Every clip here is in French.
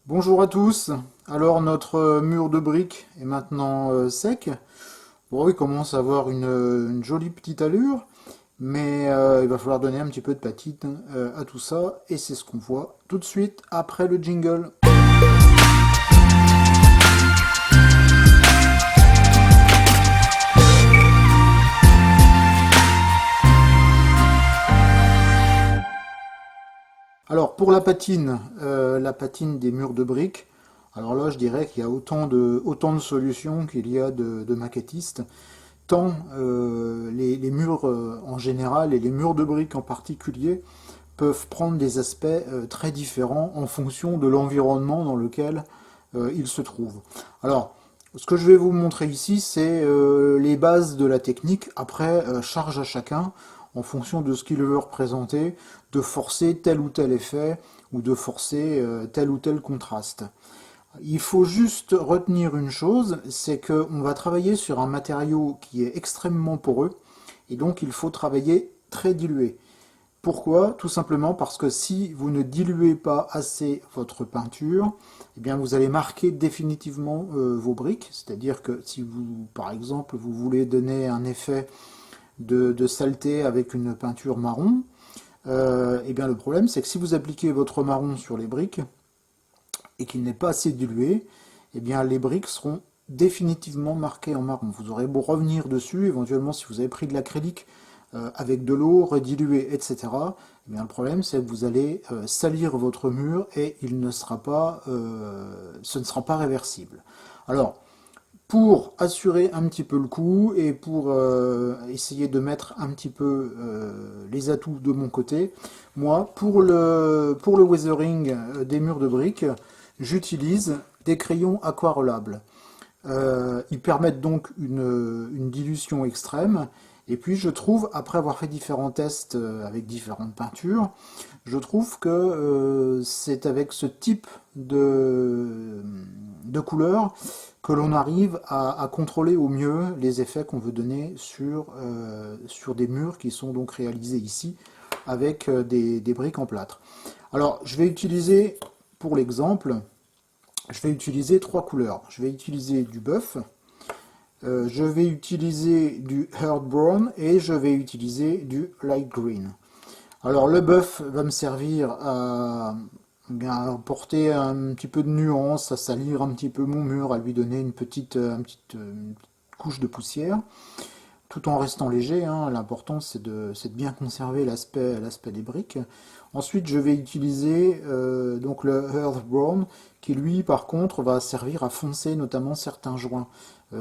Bonjour à tous. Alors notre mur de briques est maintenant sec. Bon, il commence à avoir une jolie petite allure, mais il va falloir donner un petit peu de patine à tout ça, et c'est ce qu'on voit tout de suite après le jingle. Alors pour la patine des murs de briques, alors là je dirais qu'il y a autant de solutions qu'il y a de maquettistes. Tant les murs en général et les murs de briques en particulier peuvent prendre des aspects très différents en fonction de l'environnement dans lequel ils se trouvent. Alors, ce que je vais vous montrer ici, c'est les bases de la technique. Après, charge à chacun, en fonction de ce qu'il veut représenter, de forcer tel ou tel effet ou de forcer tel ou tel contraste. Il faut juste retenir une chose, c'est qu'on va travailler sur un matériau qui est extrêmement poreux, et donc il faut travailler très dilué. Pourquoi? Tout simplement parce que si vous ne diluez pas assez votre peinture, eh bien vous allez marquer définitivement vos briques. C'est-à-dire que si vous, par exemple, vous voulez donner un effet de saleté avec une peinture marron, eh bien le problème c'est que si vous appliquez votre marron sur les briques, et qu'il n'est pas assez dilué, eh bien les briques seront définitivement marquées en marron. Vous aurez beau revenir dessus, éventuellement si vous avez pris de l'acrylique avec de l'eau, redilué, etc. Eh bien, le problème c'est que vous allez salir votre mur et ce ne sera pas réversible. Alors, pour assurer un petit peu le coup et pour essayer de mettre un petit peu les atouts de mon côté, moi, pour le weathering des murs de briques, j'utilise des crayons aquarellables. Ils permettent donc une dilution extrême. Et puis je trouve, après avoir fait différents tests avec différentes peintures, je trouve que c'est avec ce type de couleur que l'on arrive à contrôler au mieux les effets qu'on veut donner sur des murs qui sont donc réalisés ici avec des briques en plâtre. Alors je vais utiliser, pour l'exemple, je vais utiliser trois couleurs. Je vais utiliser du buff, je vais utiliser du earth brown et je vais utiliser du light green. Alors le buff va me servir à bien apporter un petit peu de nuance, à salir un petit peu mon mur, à lui donner une petite couche de poussière, tout en restant léger, hein. L'important c'est de bien conserver l'aspect des briques. Ensuite je vais utiliser donc le Earth Brown qui lui par contre va servir à foncer notamment certains joints.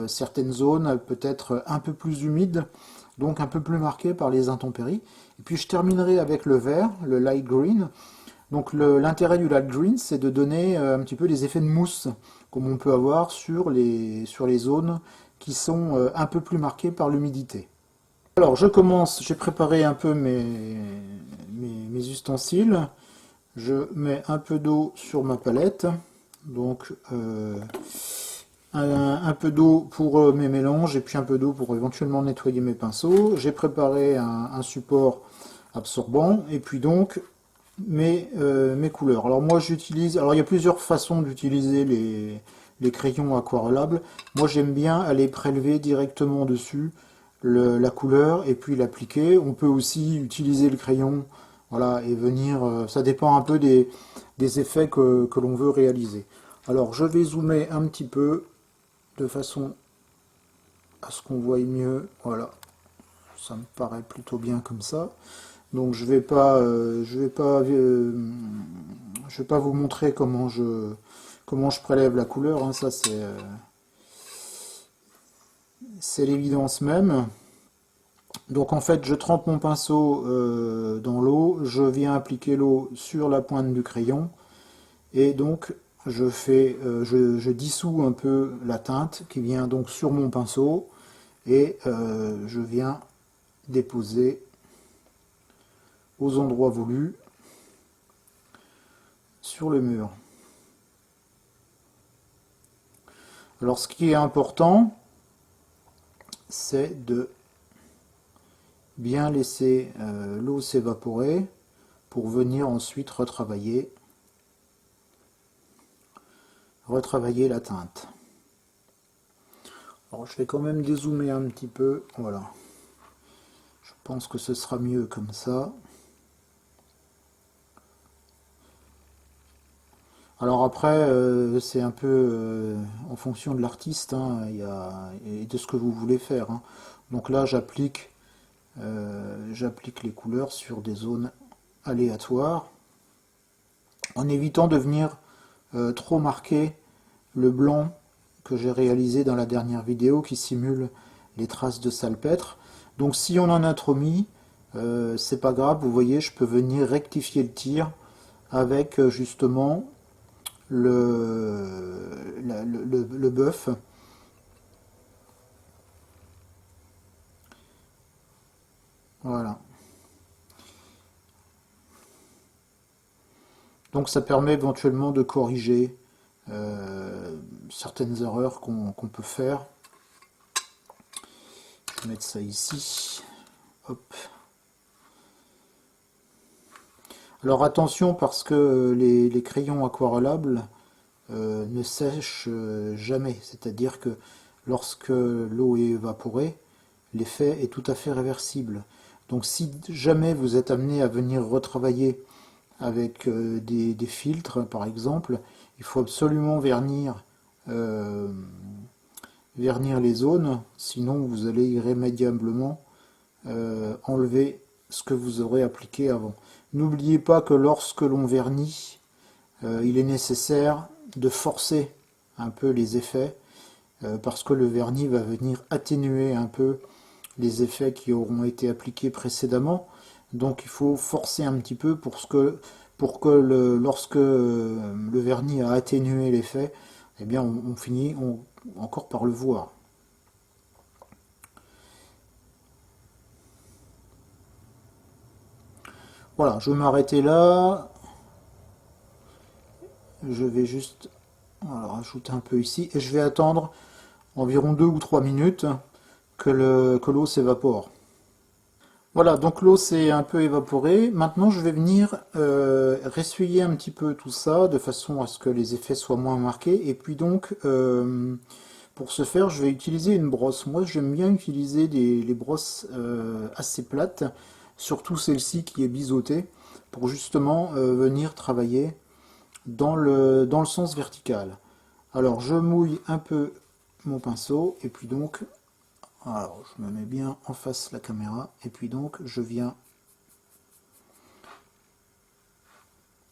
Certaines zones peut-être un peu plus humides, donc un peu plus marquées par les intempéries. Et puis je terminerai avec le vert, le light green. Donc l'intérêt du light green, c'est de donner un petit peu des effets de mousse, comme on peut avoir sur les zones qui sont un peu plus marquées par l'humidité. Alors je commence, j'ai préparé un peu mes ustensiles. Je mets un peu d'eau sur ma palette, donc un peu d'eau pour mes mélanges et puis un peu d'eau pour éventuellement nettoyer mes pinceaux. J'ai préparé un support absorbant et puis donc mes couleurs. Alors moi j'utilise, alors il y a plusieurs façons d'utiliser les crayons aquarellables. Moi j'aime bien aller prélever directement dessus la couleur et puis l'appliquer. On peut aussi utiliser le crayon, voilà, et venir, ça dépend un peu des effets que l'on veut réaliser. Alors je vais zoomer un petit peu de façon à ce qu'on voie mieux. Voilà, ça me paraît plutôt bien comme ça. Donc je vais pas vous montrer comment je prélève la couleur, hein. Ça c'est l'évidence même. Donc en fait je trempe mon pinceau dans l'eau, je viens appliquer l'eau sur la pointe du crayon et donc je dissous un peu la teinte qui vient donc sur mon pinceau et je viens déposer aux endroits voulus sur le mur. Alors ce qui est important, c'est de bien laisser l'eau s'évaporer pour venir ensuite retravailler retravailler la teinte. Alors je vais quand même dézoomer un petit peu, voilà. Je pense que ce sera mieux comme ça. Alors après, c'est un peu en fonction de l'artiste, hein, et de ce que vous voulez faire, hein. Donc là, j'applique les couleurs sur des zones aléatoires, en évitant de venir trop marquer le blanc que j'ai réalisé dans la dernière vidéo qui simule les traces de salpêtre. Donc si on en a trop mis, c'est pas grave, vous voyez, je peux venir rectifier le tir avec justement le bœuf. Voilà. Donc ça permet éventuellement de corriger certaines erreurs qu'on peut faire. Je vais mettre ça ici. Hop. Alors attention parce que les crayons aquarellables ne sèchent jamais. C'est-à-dire que lorsque l'eau est évaporée, l'effet est tout à fait réversible. Donc si jamais vous êtes amené à venir retravailler avec des filtres par exemple, il faut absolument euh, vernir les zones, sinon vous allez irrémédiablement enlever ce que vous aurez appliqué avant. N'oubliez pas que lorsque l'on vernit, il est nécessaire de forcer un peu les effets parce que le vernis va venir atténuer un peu les effets qui auront été appliqués précédemment. Donc il faut forcer un petit peu pour que lorsque le vernis a atténué l'effet, eh bien on finit encore par le voir. Voilà, je vais m'arrêter là. Je vais juste rajouter un peu ici et je vais attendre environ 2 ou 3 minutes que l'eau s'évapore. Voilà, donc l'eau s'est un peu évaporée. Maintenant, je vais venir ressuyer un petit peu tout ça de façon à ce que les effets soient moins marqués. Et puis donc, pour ce faire, je vais utiliser une brosse. Moi, j'aime bien utiliser les brosses assez plates, surtout celle-ci qui est biseautée, pour justement venir travailler dans le sens vertical. Alors, je mouille un peu mon pinceau, et puis donc, alors, je me mets bien en face la caméra, et puis donc, je viens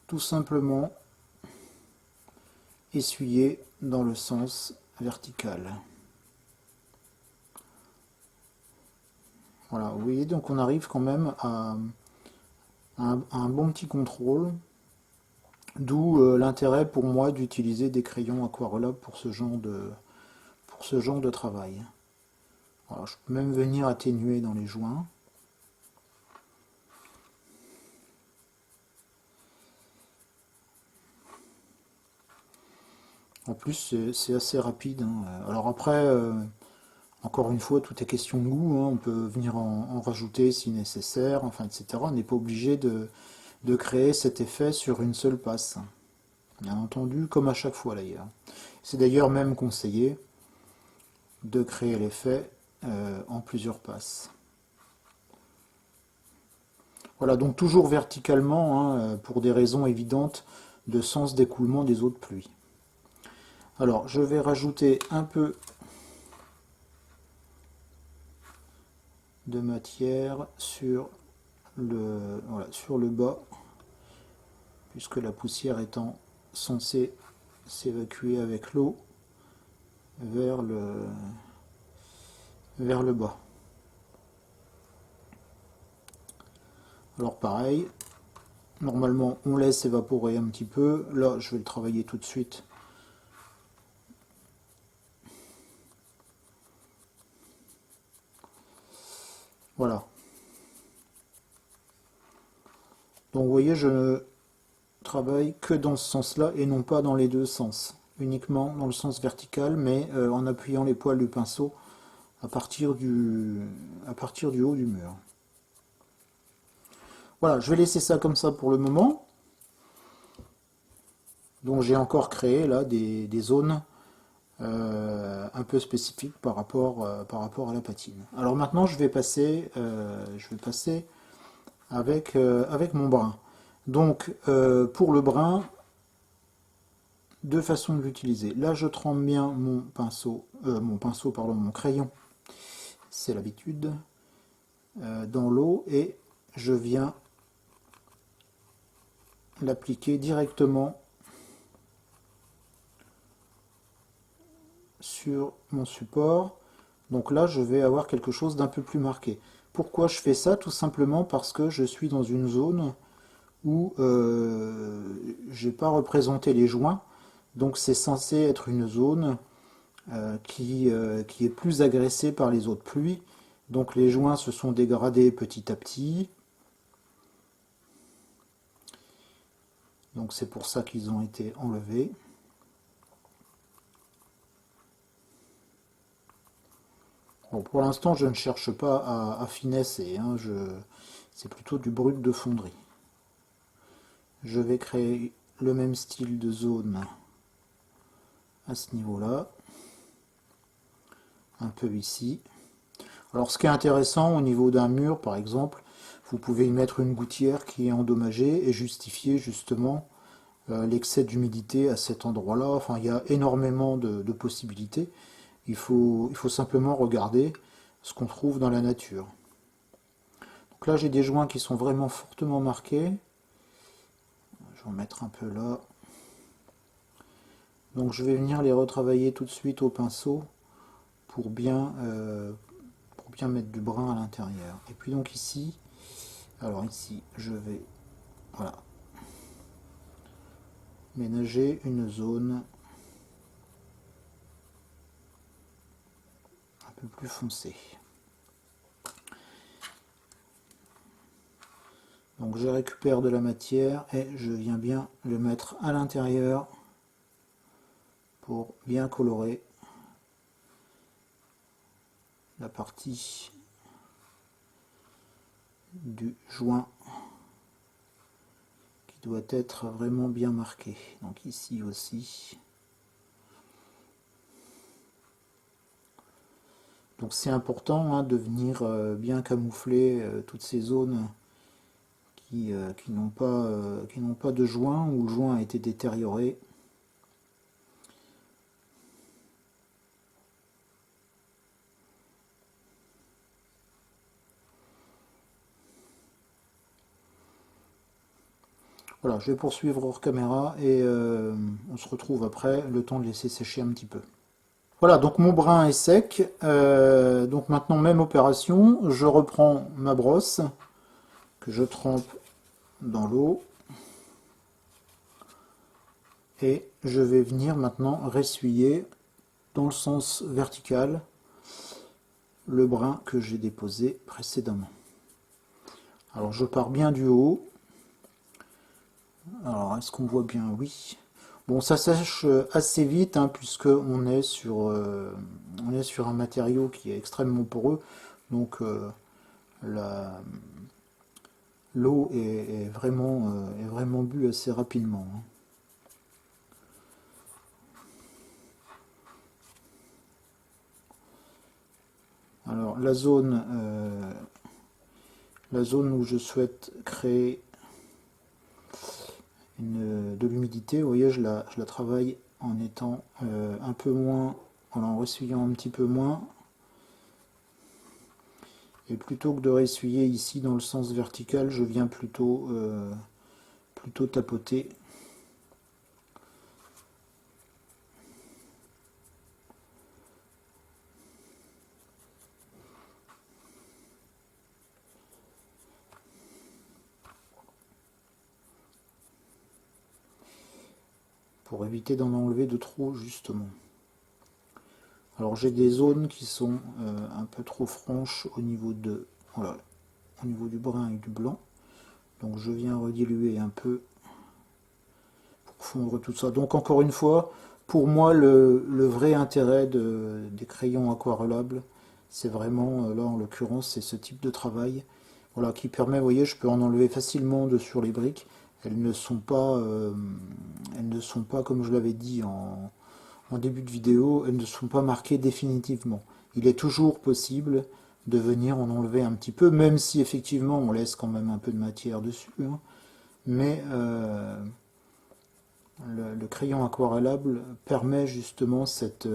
tout simplement essuyer dans le sens vertical. Voilà, vous voyez, donc on arrive quand même à un bon petit contrôle, d'où l'intérêt pour moi d'utiliser des crayons aquarellables pour ce genre de travail. Alors, je peux même venir atténuer dans les joints. En plus, c'est assez rapide, hein. Alors après, encore une fois, tout est question de goût, hein. On peut venir en rajouter si nécessaire, enfin, etc. On n'est pas obligé de créer cet effet sur une seule passe. Bien entendu, comme à chaque fois d'ailleurs. C'est d'ailleurs même conseillé de créer l'effet en plusieurs passes. Voilà, donc toujours verticalement, hein, pour des raisons évidentes de sens d'écoulement des eaux de pluie. Alors, je vais rajouter un peu de matière sur le bas, puisque la poussière étant censée s'évacuer avec l'eau vers le bas. Alors pareil, normalement on laisse évaporer un petit peu. Là, je vais le travailler tout de suite. Voilà. Donc vous voyez, je ne travaille que dans ce sens-là et non pas dans les deux sens. Uniquement dans le sens vertical, mais en appuyant les poils du pinceau à partir du haut du mur. Voilà, je vais laisser ça comme ça pour le moment. Donc j'ai encore créé là des zones un peu spécifiques par rapport à la patine. Alors maintenant je vais passer avec mon brin. Donc pour le brin, deux façons de l'utiliser. Là je trempe bien mon crayon, c'est l'habitude, dans l'eau et je viens l'appliquer directement sur mon support. Donc là, je vais avoir quelque chose d'un peu plus marqué. Pourquoi je fais ça? Tout simplement parce que je suis dans une zone où je n'ai pas représenté les joints. Donc c'est censé être une zone qui est plus agressée par les eaux de pluie. Donc les joints se sont dégradés petit à petit. Donc c'est pour ça qu'ils ont été enlevés. Bon, pour l'instant, je ne cherche pas à finesser, hein, c'est plutôt du brut de fonderie. Je vais créer le même style de zone à ce niveau-là, un peu ici. Alors ce qui est intéressant au niveau d'un mur, par exemple, vous pouvez y mettre une gouttière qui est endommagée et justifier justement l'excès d'humidité à cet endroit-là. Enfin, il y a énormément de possibilités. Il faut simplement regarder ce qu'on trouve dans la nature. Donc là, j'ai des joints qui sont vraiment fortement marqués. Je vais en mettre un peu là. Donc je vais venir les retravailler tout de suite au pinceau pour bien mettre du brin à l'intérieur. Et puis donc ici, alors ici, je vais voilà, ménager une zone un peu plus foncée. Donc je récupère de la matière et je viens bien le mettre à l'intérieur pour bien colorer la partie du joint qui doit être vraiment bien marquée. Donc ici aussi. Donc c'est important hein, de venir bien camoufler toutes ces zones qui n'ont pas de joint, où le joint a été détérioré. Voilà, je vais poursuivre hors caméra et on se retrouve après, le temps de laisser sécher un petit peu. Voilà, donc mon brin est sec. Donc maintenant, même opération, je reprends ma brosse que je trempe dans l'eau et je vais venir maintenant ressuyer dans le sens vertical le brin que j'ai déposé précédemment. Alors je pars bien du haut. Alors est-ce qu'on voit bien? Oui. Bon, ça sèche assez vite hein, puisque on est sur un matériau qui est extrêmement poreux. Donc l'eau est vraiment bue assez rapidement, hein. Alors la zone où je souhaite créer de l'humidité, vous voyez, je la travaille en étant un peu moins, en ressuyant un petit peu moins. Et plutôt que de ressuyer ici dans le sens vertical, je viens plutôt tapoter. Pour éviter d'en enlever de trop justement. Alors j'ai des zones qui sont un peu trop franches au niveau voilà, au niveau du brun et du blanc. Donc je viens rediluer un peu pour fondre tout ça. Donc encore une fois, pour moi le vrai intérêt des crayons aquarellables, c'est vraiment, là en l'occurrence, c'est ce type de travail. Voilà, qui permet, vous voyez, je peux en enlever facilement de sur les briques. elles ne sont pas, comme je l'avais dit en début de vidéo, elles ne sont pas marquées définitivement. Il est toujours possible de venir en enlever un petit peu, même si effectivement on laisse quand même un peu de matière dessus, hein. Mais le crayon aquarellable permet justement cette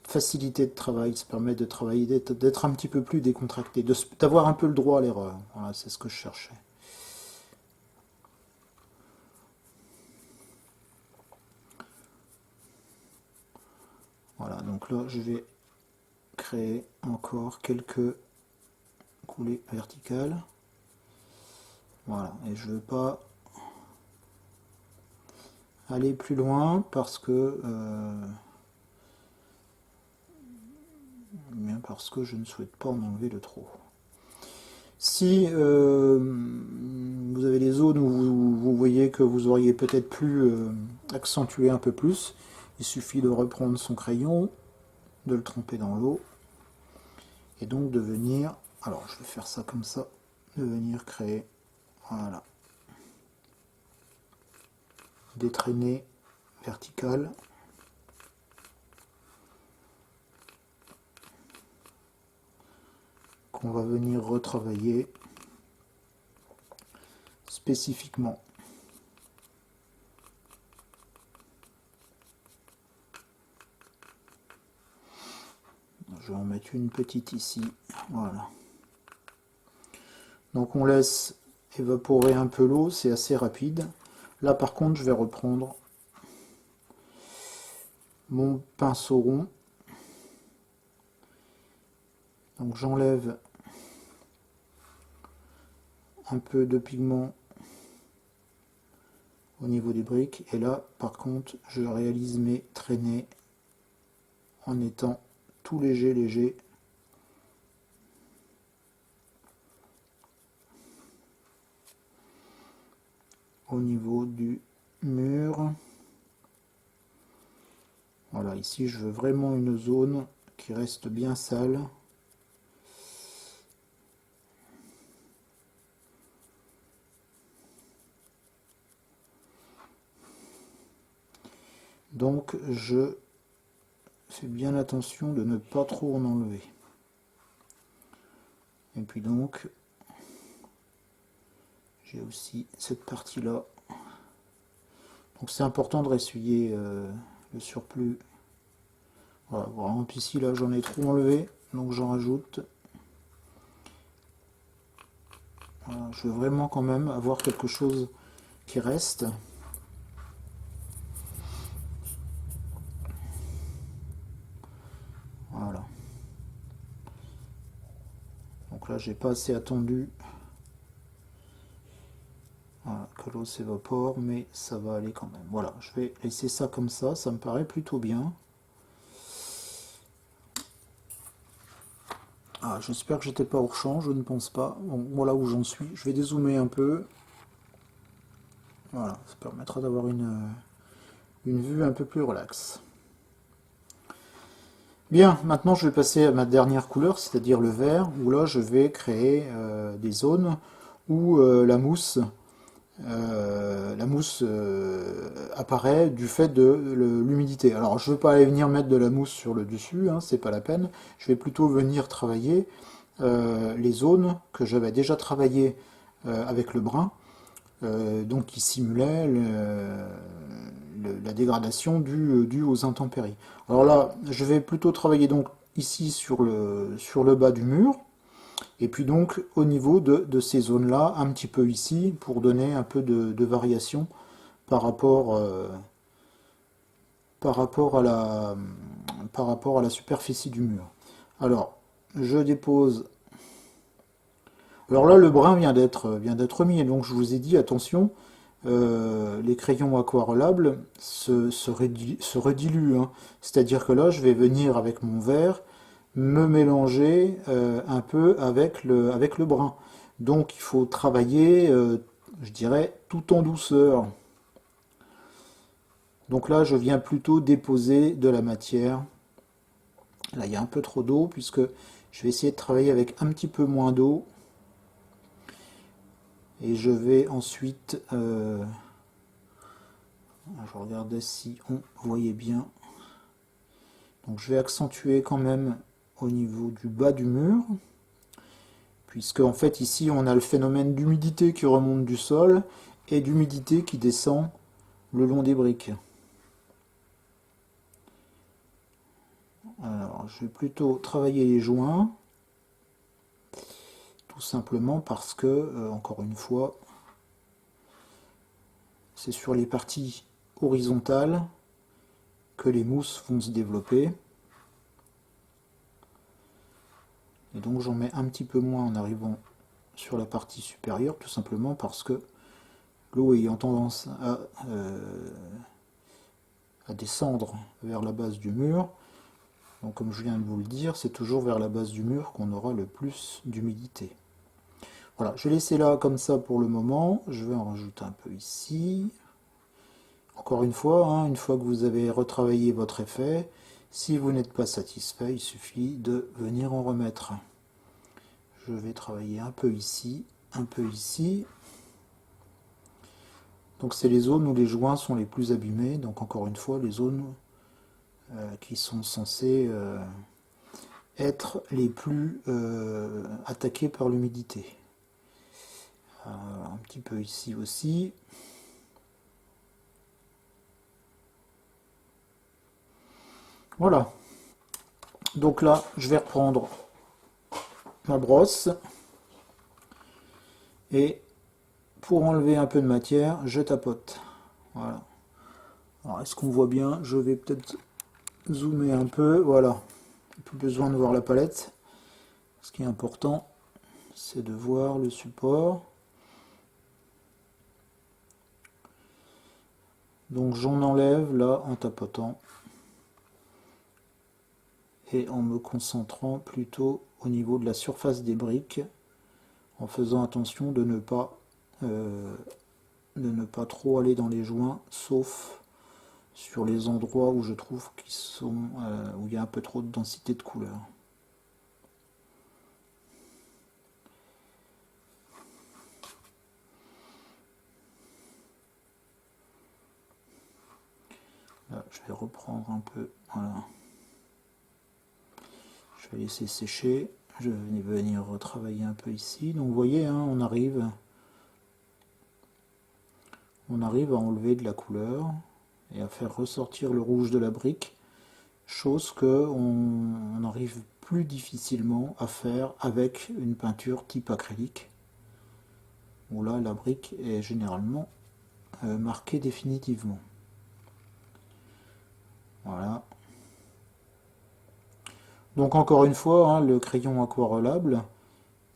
facilité de travail, ça permet de travailler, d'être un petit peu plus décontracté, d'avoir un peu le droit à l'erreur. Voilà, c'est ce que je cherchais. Voilà, donc là je vais créer encore quelques coulées verticales. Voilà, et je ne veux pas aller plus loin parce que je ne souhaite pas en enlever de trop. Si vous avez des zones où vous voyez que vous auriez peut-être pu accentuer un peu plus, il suffit de reprendre son crayon, de le tremper dans l'eau, et donc de venir, alors je vais faire ça comme ça, de venir créer, voilà, des traînées verticales. Qu'on va venir retravailler spécifiquement. Je vais en mettre une petite ici, voilà. Donc on laisse évaporer un peu l'eau, c'est assez rapide. Là par contre je vais reprendre mon pinceau rond. Donc j'enlève un peu de pigment au niveau des briques et là par contre je réalise mes traînées en étant tout léger au niveau du mur. Voilà, ici je veux vraiment une zone qui reste bien sale. Donc je fais bien attention de ne pas trop en enlever. Et puis donc j'ai aussi cette partie là. Donc c'est important de ressuyer le surplus. Voilà, vraiment ici là j'en ai trop enlevé, donc j'en rajoute. Voilà, je veux vraiment quand même avoir quelque chose qui reste. Voilà. Donc là j'ai pas assez attendu, voilà, que l'eau s'évapore, mais ça va aller quand même. Voilà, je vais laisser ça comme ça me paraît plutôt bien. Ah, j'espère que j'étais pas hors champ, je ne pense pas. Bon, voilà où j'en suis. Je vais dézoomer un peu. Voilà, ça permettra d'avoir une vue un peu plus relaxe. Bien, maintenant je vais passer à ma dernière couleur, c'est-à-dire le vert, où là je vais créer des zones où la mousse apparaît du fait de l'humidité. Alors je ne vais pas aller venir mettre de la mousse sur le dessus, hein, c'est pas la peine. Je vais plutôt venir travailler les zones que j'avais déjà travaillées avec le brun, donc qui simulait la dégradation due aux intempéries. Alors là, je vais plutôt travailler donc ici sur le bas du mur, et puis donc au niveau de ces zones-là, un petit peu ici, pour donner un peu de variation par rapport, par rapport à la superficie du mur. Alors, je dépose. Alors là, le brun vient d'être mis, et donc je vous ai dit, attention, les crayons aquarellables se rediluent, hein. C'est-à-dire que là, je vais venir avec mon vert me mélanger un peu avec le brun. Donc il faut travailler, je dirais, tout en douceur. Donc là, je viens plutôt déposer de la matière. Là, il y a un peu trop d'eau, puisque je vais essayer de travailler avec un petit peu moins d'eau. Et je vais ensuite, je regardais si on voyait bien. Donc je vais accentuer quand même au niveau du bas du mur, puisque en fait ici on a le phénomène d'humidité qui remonte du sol et d'humidité qui descend le long des briques. Alors je vais plutôt travailler les joints, tout simplement parce que, encore une fois, c'est sur les parties horizontales que les mousses vont se développer. Et donc j'en mets un petit peu moins en arrivant sur la partie supérieure, tout simplement parce que l'eau ayant tendance à descendre vers la base du mur, donc comme je viens de vous le dire, c'est toujours vers la base du mur qu'on aura le plus d'humidité. Voilà, je vais laisser là comme ça pour le moment, je vais en rajouter un peu ici. Encore une fois, hein, une fois que vous avez retravaillé votre effet, si vous n'êtes pas satisfait, il suffit de venir en remettre. Je vais travailler un peu ici, un peu ici. Donc c'est les zones où les joints sont les plus abîmés, donc encore une fois, les zones qui sont censées être les plus attaquées par l'humidité. Un petit peu ici aussi. Voilà. Donc là, je vais reprendre ma brosse. Et pour enlever un peu de matière, je tapote. Voilà. Alors, est-ce qu'on voit bien? Je vais peut-être zoomer un peu. Voilà. Plus besoin de voir la palette. Ce qui est important, c'est de voir le support. Donc j'en enlève là en tapotant et en me concentrant plutôt au niveau de la surface des briques, en faisant attention de ne pas trop aller dans les joints, sauf sur les endroits où je trouve où il y a un peu trop de densité de couleur. Là, je vais reprendre un peu, voilà. Je vais laisser sécher, je vais venir retravailler un peu ici. Donc vous voyez, hein, on arrive à enlever de la couleur et à faire ressortir le rouge de la brique, chose que on arrive plus difficilement à faire avec une peinture type acrylique, où là la brique est généralement marquée définitivement. Voilà. Donc encore une fois, hein, le crayon aquarellable,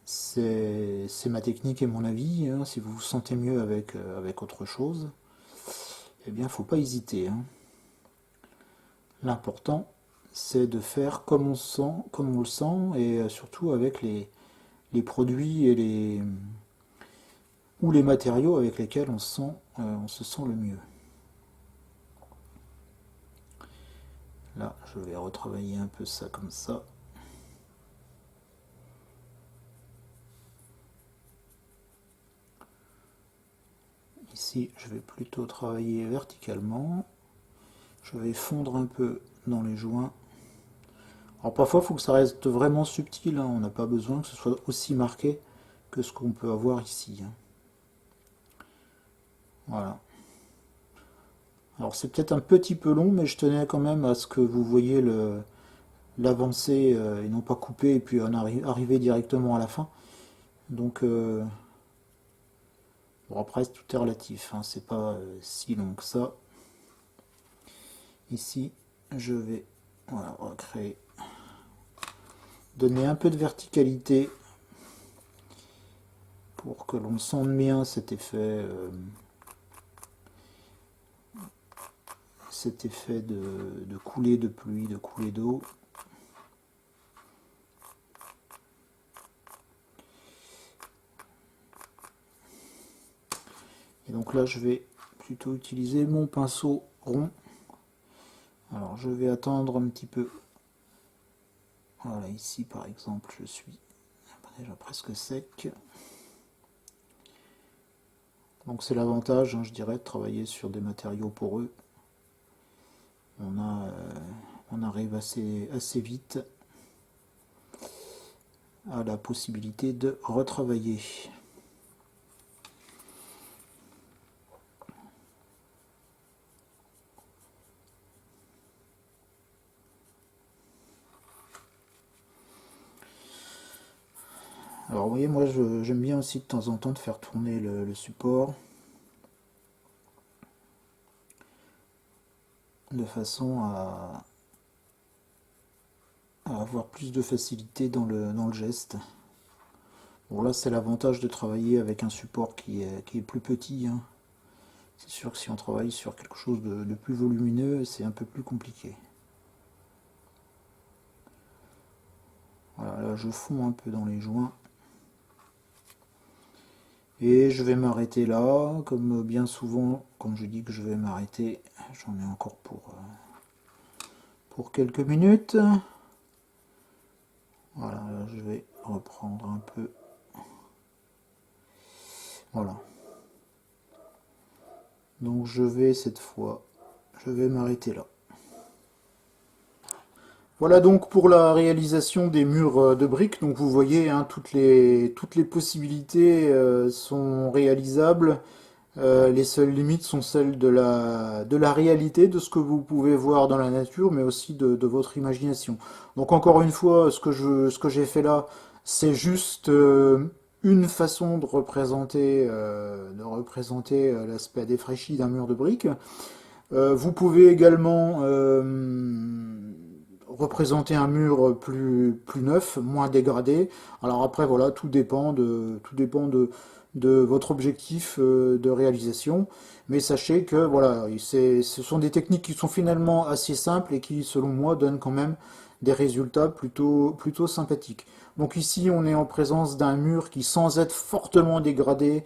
c'est ma technique et mon avis. Hein. Si vous vous sentez mieux avec autre chose, eh bien, faut pas hésiter. Hein. L'important, c'est de faire comme on le sent, et surtout avec les produits ou les matériaux avec lesquels on se sent le mieux. Là, je vais retravailler un peu ça comme ça. Ici, je vais plutôt travailler verticalement. Je vais fondre un peu dans les joints. Alors parfois, il faut que ça reste vraiment subtil. Hein. On n'a pas besoin que ce soit aussi marqué que ce qu'on peut avoir ici. Hein. Voilà. Alors c'est peut-être un petit peu long, mais je tenais quand même à ce que vous voyez l'avancée et non pas couper et puis arriver directement à la fin. Donc bon, après tout est relatif, hein, c'est pas si long que ça. Ici je vais voilà, recréer, donner un peu de verticalité pour que l'on sente bien cet effet de coulée de pluie, de coulée d'eau. Et donc là, je vais plutôt utiliser mon pinceau rond. Alors, je vais attendre un petit peu. Voilà, ici par exemple, je suis déjà presque sec. Donc c'est l'avantage, hein, je dirais, de travailler sur des matériaux poreux. On a, on arrive assez vite à la possibilité de retravailler. Alors vous voyez, moi j'aime bien aussi de temps en temps de faire tourner le support de façon à avoir plus de facilité dans le geste. Bon là c'est l'avantage de travailler avec un support qui est plus petit, hein. C'est sûr que si on travaille sur quelque chose de plus volumineux, c'est un peu plus compliqué. Voilà, là je fonds un peu dans les joints. Et je vais m'arrêter là, comme bien souvent, comme je dis que je vais m'arrêter, j'en ai encore pour quelques minutes. Voilà, là, je vais reprendre un peu. Voilà. Donc je vais cette fois, je vais m'arrêter là. Voilà donc pour la réalisation des murs de briques. Donc vous voyez, hein, toutes les possibilités sont réalisables. Les seules limites sont celles de la réalité, de ce que vous pouvez voir dans la nature, mais aussi de votre imagination. Donc encore une fois, ce que j'ai fait là, c'est juste une façon de représenter l'aspect défraîchi d'un mur de briques. Vous pouvez également représenter un mur plus neuf, moins dégradé. Alors après, voilà, tout dépend de votre objectif de réalisation. Mais sachez que voilà, ce sont des techniques qui sont finalement assez simples et qui, selon moi, donnent quand même des résultats plutôt sympathiques. Donc ici, on est en présence d'un mur qui, sans être fortement dégradé,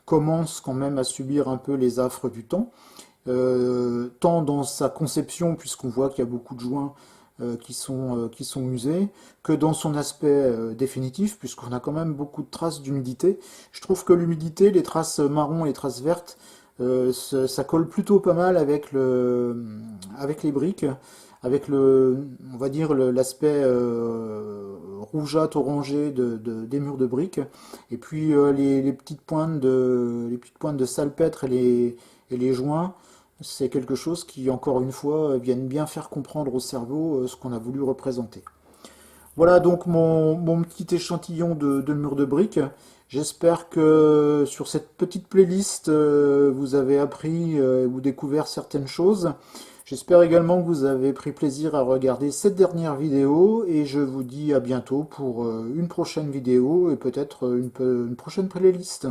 commence quand même à subir un peu les affres du temps. Tant dans sa conception, puisqu'on voit qu'il y a beaucoup de joints qui sont usés, que dans son aspect définitif, puisqu'on a quand même beaucoup de traces d'humidité. Je trouve que l'humidité, les traces marron et les traces vertes, ça colle plutôt pas mal avec les briques, avec on va dire l'aspect rougeâtre orangé des murs de briques, et puis les petites pointes de salpêtre et les joints. C'est quelque chose qui, encore une fois, viennent bien faire comprendre au cerveau ce qu'on a voulu représenter. Voilà donc mon petit échantillon de mur de briques. J'espère que sur cette petite playlist, vous avez appris ou découvert certaines choses. J'espère également que vous avez pris plaisir à regarder cette dernière vidéo et je vous dis à bientôt pour une prochaine vidéo et peut-être une prochaine playlist.